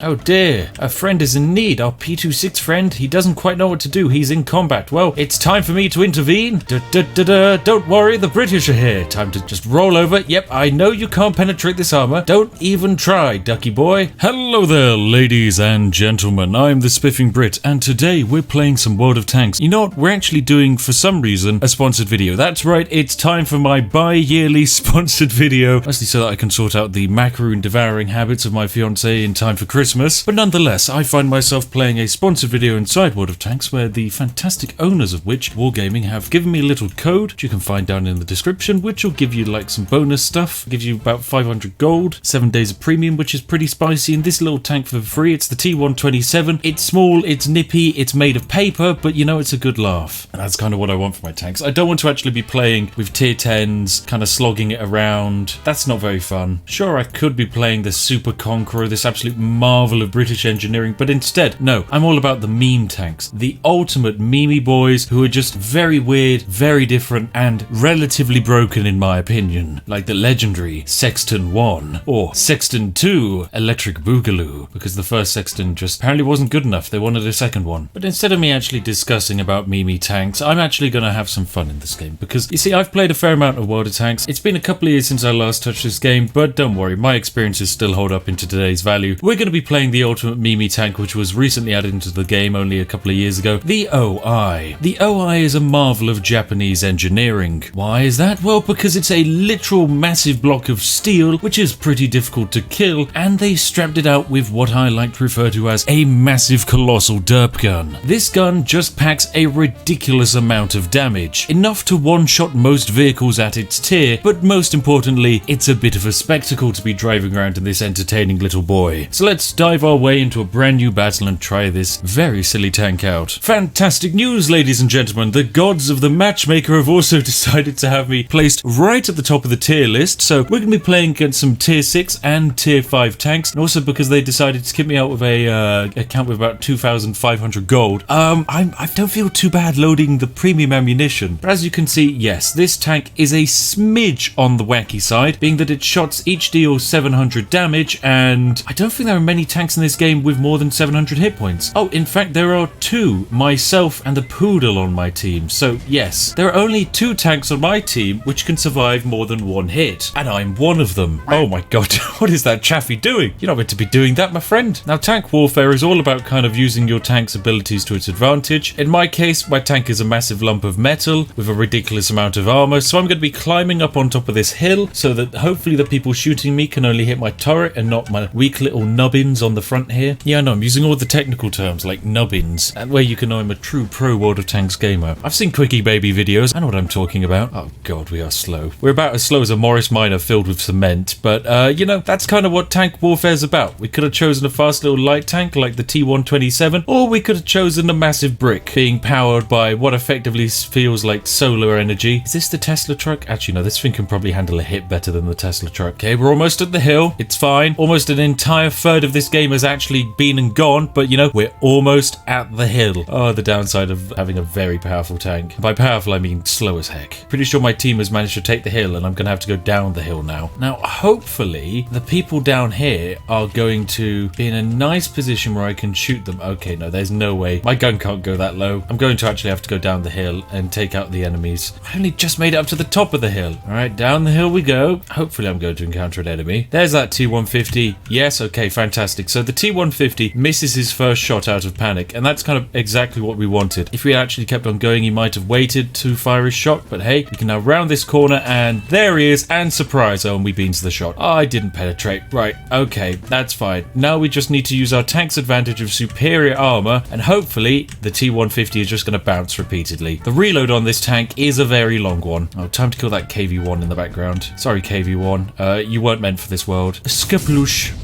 Oh dear, a friend is in need. Our P26 friend, he doesn't quite know what to do. He's in combat. Well, it's time for me to intervene. Don't worry, the British are here. Time to just roll over. Yep, I know you can't penetrate this armor. Don't even try, ducky boy. Hello there, ladies and gentlemen. I'm the Spiffing Brit, and today we're playing some World of Tanks. You know what? We're actually doing, for some reason, a sponsored video. That's right, it's time for my bi-yearly sponsored video. Mostly so that I can sort out the macaroon devouring habits of my fiancée in time for Christmas. But nonetheless, I find myself playing a sponsored video inside World of Tanks where the fantastic owners of which, Wargaming, have given me a little code which you can find down in the description, which will give you like some bonus stuff. Gives you about 500 gold, 7 days of premium, which is pretty spicy, and this little tank for free. It's the T127. It's small, it's nippy, it's made of paper, but you know, it's a good laugh. And that's kind of what I want for my tanks. I don't want to actually be playing with tier 10s, kind of slogging it around. That's not very fun. Sure, I could be playing the Super Conqueror, this absolute marvel of British engineering, but instead, no, I'm all about the meme tanks, the ultimate memey boys who are just very weird, very different, and relatively broken in my opinion, like the legendary Sexton 1 or Sexton 2 Electric Boogaloo, because the first Sexton just apparently wasn't good enough. They wanted a second one. But instead of me actually discussing about memey tanks, I'm actually going to have some fun in this game, because you see, I've played a fair amount of World of Tanks. It's been a couple of years since I last touched this game, but don't worry, my experiences still hold up into today's value. We're going to be playing the ultimate memey tank, which was recently added into the game only a couple of years ago, the OI. The OI is a marvel of Japanese engineering. Why is that? Well, because it's a literal massive block of steel, which is pretty difficult to kill, and they strapped it out with what I like to refer to as a massive colossal derp gun. This gun just packs a ridiculous amount of damage, enough to one-shot most vehicles at its tier, but most importantly, it's a bit of a spectacle to be driving around in this entertaining little boy. So let's dive our way into a brand new battle and try this very silly tank out. Fantastic news, ladies and gentlemen. The gods of the matchmaker have also decided to have me placed right at the top of the tier list, so we're going to be playing against some tier 6 and tier 5 tanks, and also because they decided to skip me out with a account with about 2,500 gold. I don't feel too bad loading the premium ammunition, but as you can see, yes, this tank is a smidge on the wacky side, being that its shots each deal 700 damage, and I don't think there are many tanks in this game with more than 700 hit points. Oh, in fact, there are two, myself and the Poodle on my team. So yes, there are only two tanks on my team which can survive more than one hit, and I'm one of them. Oh my god, what is that Chaffee doing? You're not meant to be doing that, my friend. Now, tank warfare is all about kind of using your tank's abilities to its advantage. In my case, my tank is a massive lump of metal with a ridiculous amount of armor, so I'm going to be climbing up on top of this hill so that hopefully the people shooting me can only hit my turret and not my weak little nubbins on the front here. Yeah, I know, I'm using all the technical terms like nubbins, and where you can know I'm a true pro World of Tanks gamer. I've seen Quickie Baby videos, I know what I'm talking about. Oh god, we are slow. We're about as slow as a Morris Minor filled with cement, but you know, that's kind of what tank warfare's about. We could have chosen a fast little light tank like the T127, or we could have chosen a massive brick being powered by what effectively feels like solar energy. Is this the Tesla truck? Actually no, this thing can probably handle a hit better than the Tesla truck. Okay, we're almost at the hill. It's fine. Almost an entire third of this game has actually been and gone, but you know, we're almost at the hill. Oh, the downside of having a very powerful tank. By powerful, I mean slow as heck. Pretty sure my team has managed to take the hill, and I'm gonna have to go down the hill now. Now, hopefully, the people down here are going to be in a nice position where I can shoot them. Okay, no, there's no way. My gun can't go that low. I'm going to actually have to go down the hill and take out the enemies. I only just made it up to the top of the hill. All right, down the hill we go. Hopefully, I'm going to encounter an enemy. There's that T150. Yes, okay, fantastic. So the T150 misses his first shot out of panic, and that's kind of exactly what we wanted. If we had actually kept on going, he might have waited to fire his shot, but hey, we can now round this corner, and there he is, and surprise, oh, and we beans the shot. Oh, I didn't penetrate. Right, okay, that's fine. Now we just need to use our tank's advantage of superior armor, and hopefully the T150 is just going to bounce repeatedly. The reload on this tank is a very long one. Oh, time to kill that KV-1 in the background. Sorry, KV-1. You weren't meant for this world. Skaploosh.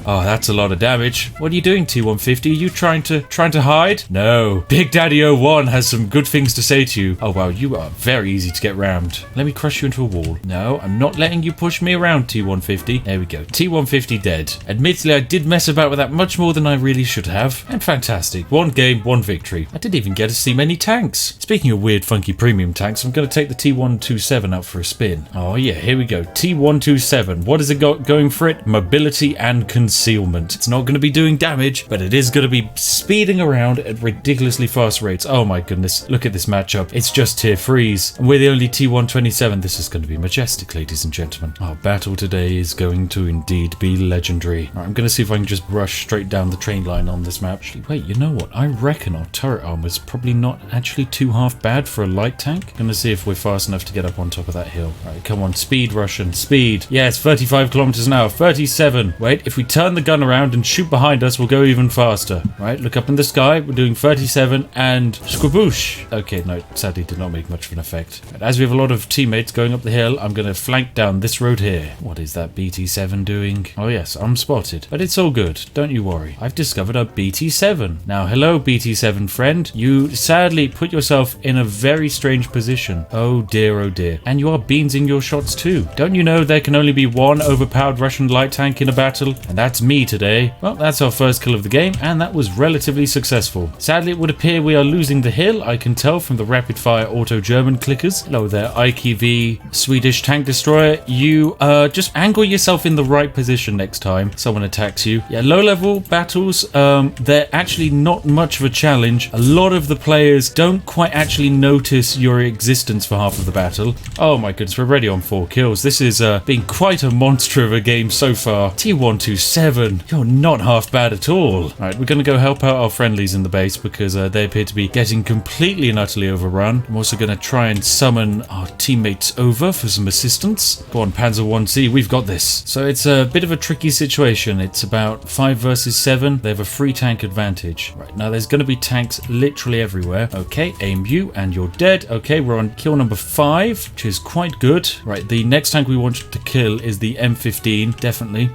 Oh, that's a lot of damage. What are you doing, T150? Are you trying to hide? No. Big Daddy 01 has some good things to say to you. Oh, wow, you are very easy to get rammed. Let me crush you into a wall. No, I'm not letting you push me around, T150. There we go. T150 dead. Admittedly, I did mess about with that much more than I really should have. And fantastic. One game, one victory. I didn't even get to see many tanks. Speaking of weird, funky premium tanks, I'm going to take the T127 out for a spin. Oh, yeah, here we go. T127. What has it got going for it? Mobility and control. concealment. It's not going to be doing damage, but it is going to be speeding around at ridiculously fast rates. Oh my goodness, look at this matchup. It's just tier 3s, and we're the only T127. This is going to be majestic, ladies and gentlemen. Our battle today is going to indeed be legendary. Right, I'm going to see if I can just rush straight down the train line on this map. Actually, wait, you know what? I reckon our turret armor is probably not actually too half bad for a light tank. Going to see if we're fast enough to get up on top of that hill. Right, come on, speed, Russian, speed. Yes, 35 kilometers an hour, 37. Wait, if we turn the gun around and shoot behind us, we'll go even faster. Right, look up in the sky. We're doing 37 and squaboosh. Okay, no, sadly did not make much of an effect. Right, as we have a lot of teammates going up the hill, I'm going to flank down this road here. What is that BT7 doing? Oh yes, I'm spotted, but it's all good. Don't you worry. I've discovered a BT7. Now, hello, BT7 friend. You sadly put yourself in a very strange position. Oh dear, oh dear. And you are beansing your shots too. Don't you know there can only be one overpowered Russian light tank in a battle? And that's me today. Well, that's our first kill of the game, and that was relatively successful. Sadly, it would appear we are losing the hill. I can tell from the rapid fire auto German clickers. Hello there, IKV Swedish tank destroyer. You just angle yourself in the right position next time someone attacks you. Yeah, low level battles, they're actually not much of a challenge. A lot of the players don't quite actually notice your existence for half of the battle. Oh my goodness, we're already on 4 kills. This is been quite a monster of a game so far. T127, you're not half bad at all. Alright, we're going to go help out our friendlies in the base because they appear to be getting completely and utterly overrun. I'm also going to try and summon our teammates over for some assistance. Go on, Panzer 1C, we've got this. So it's a bit of a tricky situation. It's about 5 versus 7. They have a free tank advantage. Right, now there's going to be tanks literally everywhere. Okay, aim you and you're dead. Okay, we're on kill number 5, which is quite good. Right, the next tank we want to kill is the M15, definitely.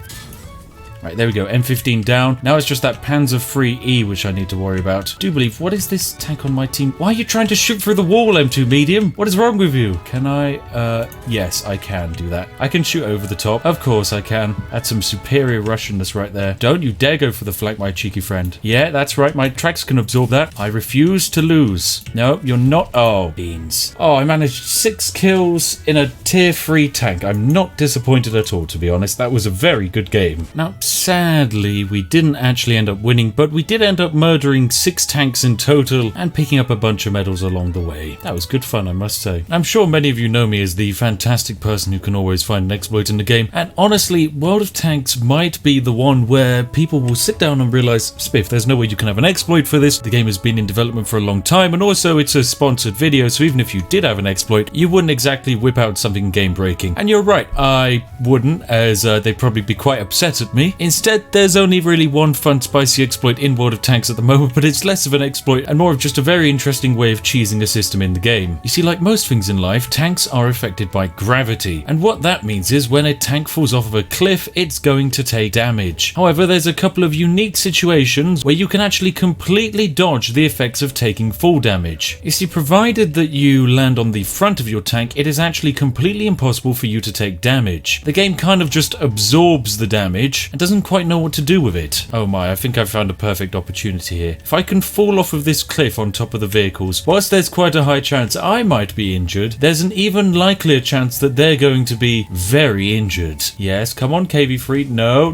Right, there we go. M15 down. Now it's just that Panzer III E which I need to worry about. Do believe, what is this tank on my team? Why are you trying to shoot through the wall, M2 medium? What is wrong with you? Can I, yes, I can do that. I can shoot over the top. Of course I can. That's some superior Russianness right there. Don't you dare go for the flank, my cheeky friend. Yeah, that's right. My tracks can absorb that. I refuse to lose. No, you're not. Oh, beans. Oh, I managed 6 kills in a tier 3 tank. I'm not disappointed at all, to be honest. That was a very good game. Now, sadly, we didn't actually end up winning, but we did end up murdering 6 tanks in total and picking up a bunch of medals along the way. That was good fun, I must say. I'm sure many of you know me as the fantastic person who can always find an exploit in the game, and honestly, World of Tanks might be the one where people will sit down and realize, Spiff, there's no way you can have an exploit for this. The game has been in development for a long time, and also it's a sponsored video, so even if you did have an exploit, you wouldn't exactly whip out something game-breaking. And you're right, I wouldn't, as they'd probably be quite upset at me. Instead, there's only really one fun spicy exploit in World of Tanks at the moment, but it's less of an exploit and more of just a very interesting way of cheesing a system in the game. You see, like most things in life, tanks are affected by gravity, and what that means is when a tank falls off of a cliff, it's going to take damage. However, there's a couple of unique situations where you can actually completely dodge the effects of taking full damage. You see, provided that you land on the front of your tank, it is actually completely impossible for you to take damage. The game kind of just absorbs the damage and doesn't quite know what to do with it. Oh my, I think I've found a perfect opportunity here. If I can fall off of this cliff on top of the vehicles, whilst there's quite a high chance I might be injured, there's an even likelier chance that they're going to be very injured. Yes, come on, KV3. No.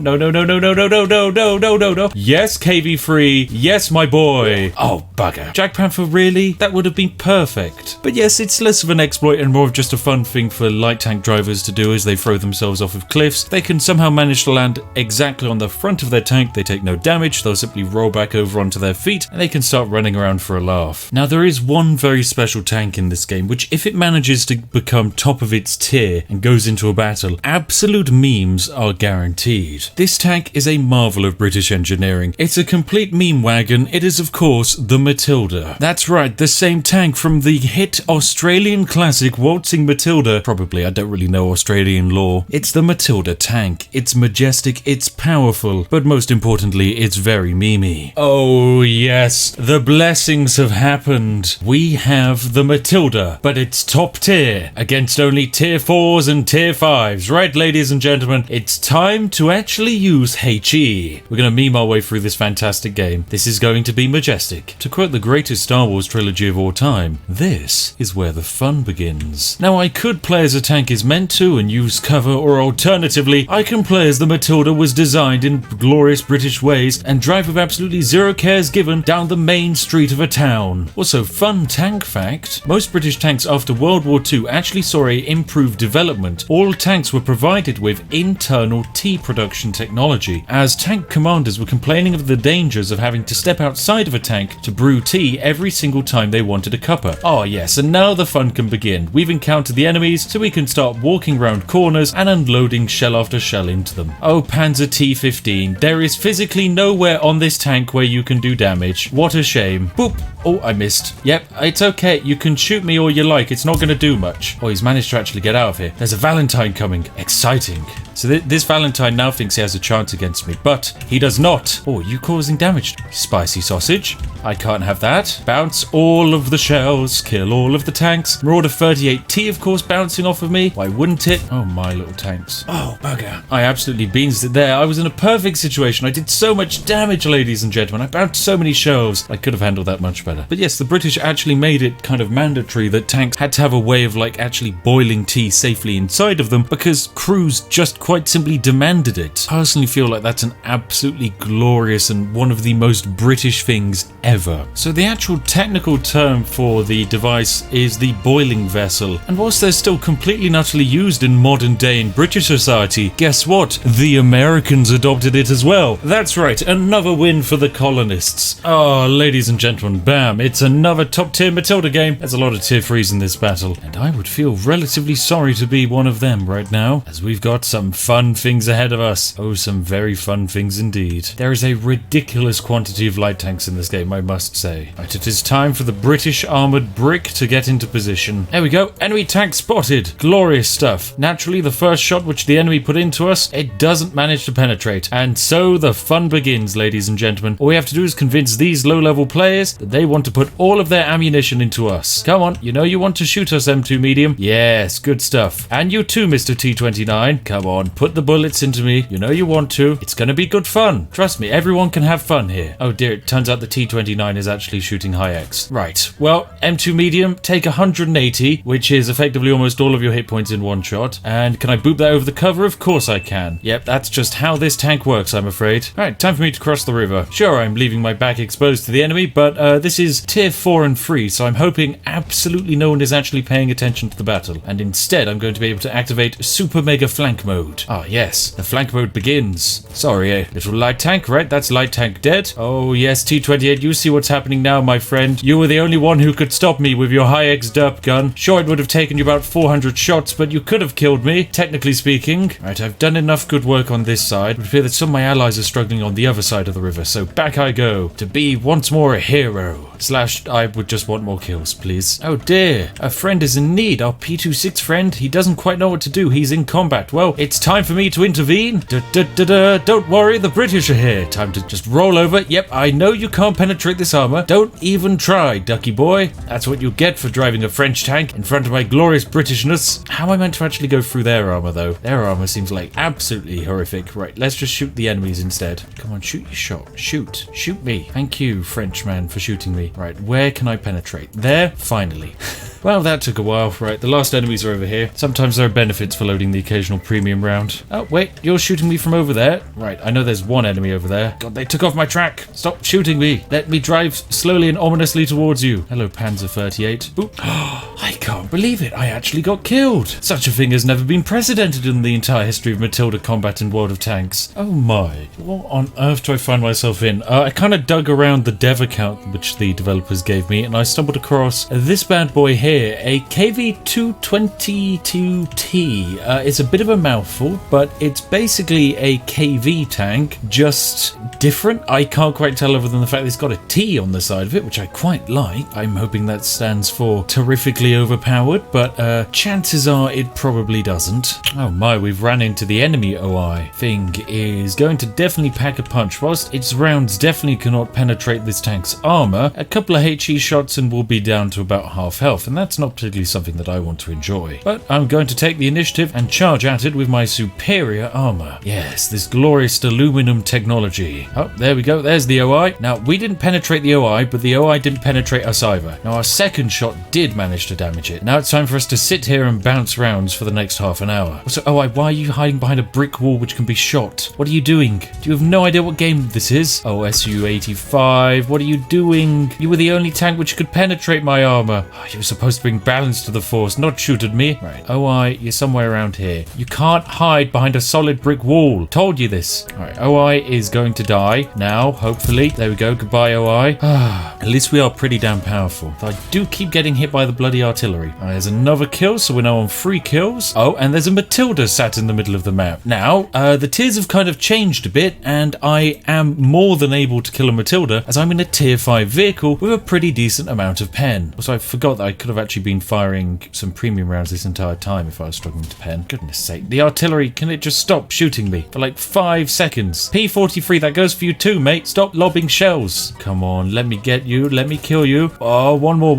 Yes, KV3. Yes, my boy. Oh, bugger. Jack Panther, really? That would have been perfect. But yes, it's less of an exploit and more of just a fun thing for light tank drivers to do as they throw themselves off of cliffs. They can somehow manage to land exactly on the front of their tank. They take no damage. They'll simply roll back over onto their feet and they can start running around for a laugh. Now, there is one very special tank in this game, which if it manages to become top of its tier and goes into a battle, absolute memes are guaranteed. This tank is a marvel of British engineering. It's a complete meme wagon. It is, of course, the Matilda. That's right, the same tank from the hit Australian classic Waltzing Matilda. Probably, I don't really know Australian lore. It's the Matilda tank. It's majestic, it's powerful, but most importantly, it's very memey. Oh yes, the blessings have happened. We have the Matilda, but it's top tier against only tier 4s and tier 5s. Right, ladies and gentlemen, it's time to actually use HE. We're going to meme our way through this fantastic game. This is going to be majestic. To quote the greatest Star Wars trilogy of all time, this is where the fun begins. Now, I could play as a tank is meant to and use cover, or alternatively, I can play as the Matilda was designed in glorious British ways and drive with absolutely zero cares given down the main street of a town. Also, fun tank fact, most British tanks after World War II actually saw a improved development. All tanks were provided with internal tea production technology, as tank commanders were complaining of the dangers of having to step outside of a tank to brew tea every single time they wanted a cuppa. Oh yes, and now the fun can begin. We've encountered the enemies, so we can start walking around corners and unloading shell after shell into them. Oh, Panzer T-15, there is physically nowhere on this tank where you can do damage. What a shame. Boop! Oh, I missed. Yep, it's okay. You can shoot me all you like. It's not going to do much. Oh, he's managed to actually get out of here. There's a Valentine coming. Exciting. So this Valentine now thinks he has a chance against me, but he does not. Oh, you causing damage. Spicy sausage. I can't have that. Bounce all of the shells. Kill all of the tanks. Marauder 38T, of course, bouncing off of me. Why wouldn't it? Oh, my little tanks. Oh, bugger. I absolutely beansed it there. I was in a perfect situation. I did so much damage, ladies and gentlemen. I bounced so many shells. I could have handled that much better. But yes, the British actually made it kind of mandatory that tanks had to have a way of actually boiling tea safely inside of them because crews just quite simply demanded it. I personally feel like that's an absolutely glorious and one of the most British things ever. So the actual technical term for the device is the boiling vessel, and whilst they're still completely and utterly used in modern day in British society, guess what? The Americans adopted it as well. That's right, another win for the colonists. Oh, ladies and gentlemen, bam, it's another top tier Matilda game. There's a lot of tier 3s in this battle, and I would feel relatively sorry to be one of them right now, as we've got some fun things ahead of us. Oh, some very fun things indeed. There is a ridiculous quantity of light tanks in this game, I must say. Right, it is time for the British armoured brick to get into position. There we go, enemy tank spotted. Glorious stuff. Naturally, the first shot which the enemy put into us, it doesn't manage to penetrate. And so the fun begins, ladies and gentlemen. All we have to do is convince these low-level players that they want to put all of their ammunition into us. Come on, you know you want to shoot us, M2 medium. Yes, good stuff. And you too, Mr. T29. Come on, put the bullets into me. You know you want to. It's gonna be good fun. Trust me, everyone can have fun here. Oh dear, it turns out the T29 is actually shooting high X. Right, well, M2 medium, take 180, which is effectively almost all of your hit points in one shot. And can I boop that over the cover? Of course I can. Yep, that's just how this tank works, I'm afraid. Alright, time for me to cross the river. Sure, I'm leaving my back exposed to the enemy, but this is tier 4 and 3, so I'm hoping absolutely no one is actually paying attention to the battle. And instead, I'm going to be able to activate Super Mega Flank Mode. Ah, yes, the flank mode begins. Sorry, little light tank, right? That's light tank dead. Oh, yes, T28, you see what's happening now, my friend. You were the only one who could stop me with your high-X derp gun. Sure, it would have taken you about 400 shots, but you could have killed me, technically speaking. Right, I've done enough good work on this side. It would appear that some of my allies are struggling on the other side of the river, so back I go, to be once more a hero. / I would just want more kills, please. Oh dear, a friend is in need. Our P26 friend, he doesn't quite know what to do. He's in combat. Well, it's time for me to intervene. Don't worry, the British are here. Time to just roll over. Yep, I know you can't penetrate this armor. Don't even try, ducky boy. That's what you get for driving a French tank in front of my glorious Britishness. How am I meant to actually go through their armor, though? Their armor seems like absolutely horrific. Right, let's just shoot the enemies instead. Come on, shoot your shot. Shoot. Shoot me. Thank you, Frenchman, for shooting me. Right, where can I penetrate? There? Finally. Well, that took a while. Right, the last enemies are over here. Sometimes there are benefits for loading the occasional premium round. Oh, wait, you're shooting me from over there? Right, I know there's one enemy over there. God, they took off my track. Stop shooting me. Let me drive slowly and ominously towards you. Hello, Panzer 38. Ooh. I can't believe it. I actually got killed. Such a thing has never been precedented in the entire history of Matilda combat in World of Tanks. Oh my. What on earth do I find myself in? I kind of dug around the dev account which the developers gave me, and I stumbled across this bad boy here, a KV-222T. It's a bit of a mouthful, but it's basically a KV tank, just different. I can't quite tell other than the fact that it's got a T on the side of it, which I quite like. I'm hoping that stands for terrifically overpowered, but chances are it probably doesn't. Oh my, we've ran into the enemy OI. Thing is going to definitely pack a punch. Whilst its rounds definitely cannot penetrate this tank's armor, a couple of HE shots and we'll be down to about half health, and that's not particularly something that I want to enjoy. But I'm going to take the initiative and charge at it with my superior armor. Yes, this glorious aluminum technology. Oh, there we go. There's the OI. Now, we didn't penetrate the OI, but the OI didn't penetrate us either. Now, our second shot did manage to damage it. Now it's time for us to sit here and bounce rounds for the next half an hour. Also, OI, why are you hiding behind a brick wall which can be shot? What are you doing? Do you have no idea what game this is? Oh, SU-85, what are you doing? You were the only tank which could penetrate my armor. Oh, you were supposed to bring balance to the force, not shoot at me. Right, OI, you're somewhere around here. You can't hide behind a solid brick wall. Told you this. Alright, OI is going to die now, hopefully. There we go, goodbye OI. At least we are pretty damn powerful. I do keep getting hit by the bloody artillery. There's another kill, so we're now on 3 kills. Oh, and there's a Matilda sat in the middle of the map. Now, the tiers have kind of changed a bit, and I am more than able to kill a Matilda, as I'm in a tier 5 vehicle with a pretty decent amount of pen. Also, I forgot that I could have actually been firing some premium rounds this entire time if I was struggling to pen. Goodness sake. The artillery, can it just stop shooting me for like 5 seconds? P43, that goes for you too, mate. Stop lobbing shells. Come on, let me get you. Let me kill you. Oh, one more.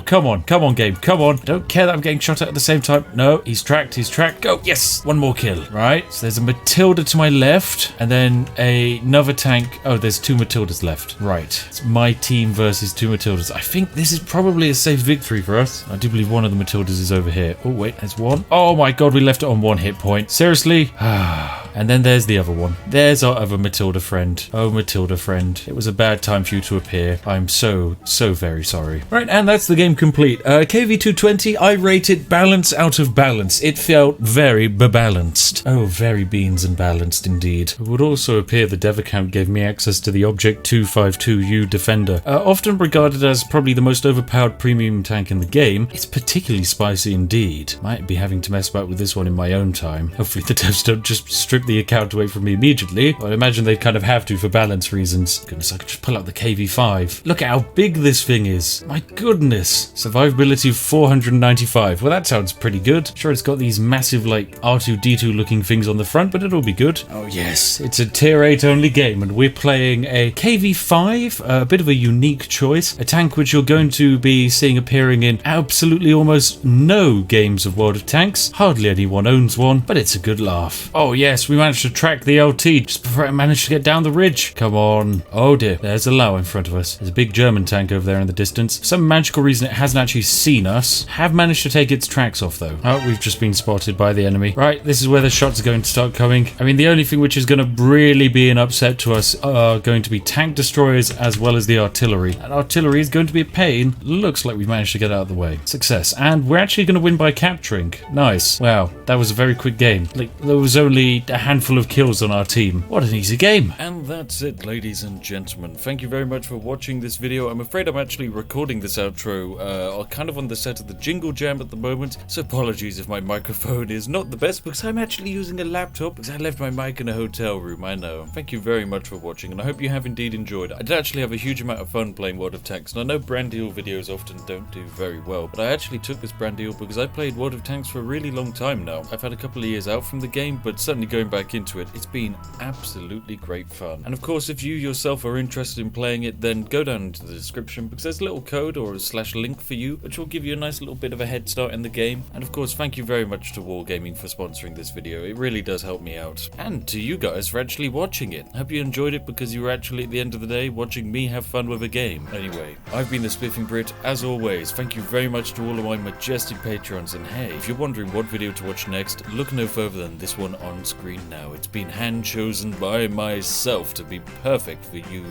Come on, game. Come on. I don't care that I'm getting shot at the same time. No, he's tracked. Go. Yes, one more kill. Right, so there's a Matilda to my left, and then another tank. Oh, there's 2 Matildas left. Right, it's my team versus 2 Matildas. I think this is probably a safe victory for us. I do believe one of the Matildas is over here. Oh, wait, there's one. Oh my god, we left it on 1 hit point. Seriously? And then there's the other one. There's our other Matilda friend. Oh, Matilda friend. It was a bad time for you to appear. I'm so very sorry. Right, and that's the game complete. KV220, I rate it balance out of balance. It felt very balanced. Oh, very beans and balanced indeed. It would also appear the dev account gave me access to the Object 252U Defender. Often regarded as probably the most overpowered premium tank in the game, it's particularly spicy indeed. Might be having to mess about with this one in my own time. Hopefully the devs don't just strip the account away from me immediately. I imagine they'd kind of have to for balance reasons. Goodness, I could just pull out the KV5. Look at how big this thing is. My goodness. Survivability of 495. Well, that sounds pretty good. Sure, it's got these massive, like, R2-D2 looking things on the front, but it'll be good. Oh, yes. It's a tier 8 only game, and we're playing a KV5, a bit of a unique choice. A tank which you're going to be seeing appearing in absolutely almost no games of World of Tanks. Hardly anyone owns one, but it's a good laugh. Oh, yes. We managed to track the LT just before I managed to get down the ridge. Come on. Oh dear. There's a Lao in front of us. There's a big German tank over there in the distance. For some magical reason it hasn't actually seen us. Have managed to take its tracks off though. Oh, we've just been spotted by the enemy. Right, this is where the shots are going to start coming. I mean, the only thing which is going to really be an upset to us are going to be tank destroyers as well as the artillery. And artillery is going to be a pain. Looks like we've managed to get out of the way. Success. And we're actually going to win by capturing. Nice. Wow, that was a very quick game. Like, there was only a handful of kills on our team. What an easy game. And that's it, ladies and gentlemen. Thank you very much for watching this video. I'm afraid I'm actually recording this outro kind of on the set of the Jingle Jam at the moment, so apologies if my microphone is not the best because I'm actually using a laptop because I left my mic in a hotel room, I know. Thank you very much for watching, and I hope you have indeed enjoyed. I did actually have a huge amount of fun playing World of Tanks, and I know brand deal videos often don't do very well, but I actually took this brand deal because I played World of Tanks for a really long time now. I've had a couple of years out from the game, but certainly going back into it, it's been absolutely great fun. And of course, if you yourself are interested in playing it, then go down into the description because there's a little code or a /link for you, which will give you a nice little bit of a head start in the game. And of course, thank you very much to Wargaming for sponsoring this video. It really does help me out. And to you guys for actually watching it. I hope you enjoyed it because you were actually, at the end of the day, watching me have fun with a game. Anyway, I've been the Spiffing Brit. As always, thank you very much to all of my majestic patrons. And hey, if you're wondering what video to watch next, look no further than this one on screen now. It's been hand-chosen by myself to be perfect for you.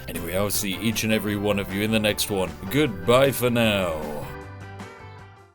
Anyway, I'll see each and every one of you in the next one. Goodbye for now.